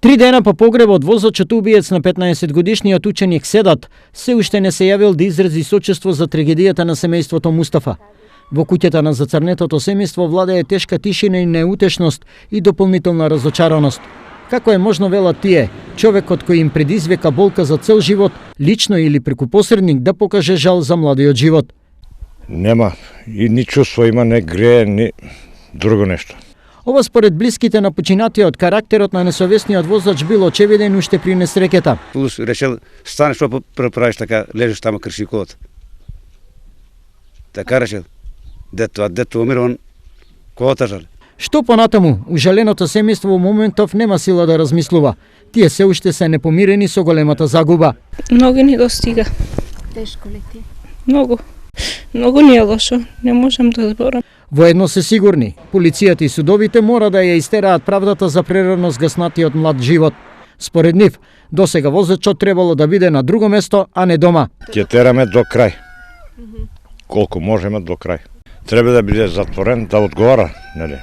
3 дена по погребот возачот убиец на 15-годишниот ученик Седат се уште не се јавил да изрази сочувство за трагедијата на семејството Мустафа. Во куќата на зацрнетото семејство владее тешка тишина и неутешност и дополнителна разочараност. Како е можно, велат тие, човекот кој им предизвика болка за цел живот, лично или преку посредник, да покаже жал за младиот живот? Нема и ни чувство има, не грее, ни друго нешто. Ова според блиските на починатиот, карактерот на несовесниот возач бил очевиден уште при несреќата. Плюс решил, станеш што правиш така, лежиш тамо крши колата. Така решил. Дето умира, он колата жали. Што понатаму, ужаленото семејство во моментов нема сила да размислува. Тие се уште се непомирени со големата загуба. Многу ни достига. Тешко ли ти? Многу. Многу ни е лошо. Не можам да зборам. Воедно се сигурни, полицијата и судовите мора да ја истераат правдата за прерано згаснатиот млад живот. Според нив, досега возачот требало да биде на друго место, а не дома. Ќе тераме до крај. Колку можеме до крај. Треба да биде затворен, да одговара, нели?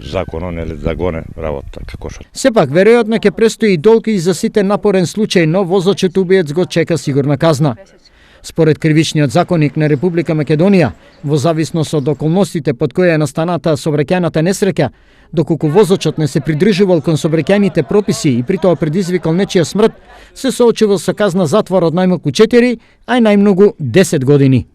Законот, нели, да гоне работа како што. Сепак, веројатно ќе престои долг и за сите напорен случај, но возачот убиец го чека сигурна казна. Според кривичниот законник на Република Македонија, во зависност од околностите под која е настаната сообраќајната несреќа, доколку возачот не се придржувал кон сообраќајните прописи и при тоа предизвикал нечија смрт, се соочува со казна затвор од најмалку 4, а и најмногу 10 години.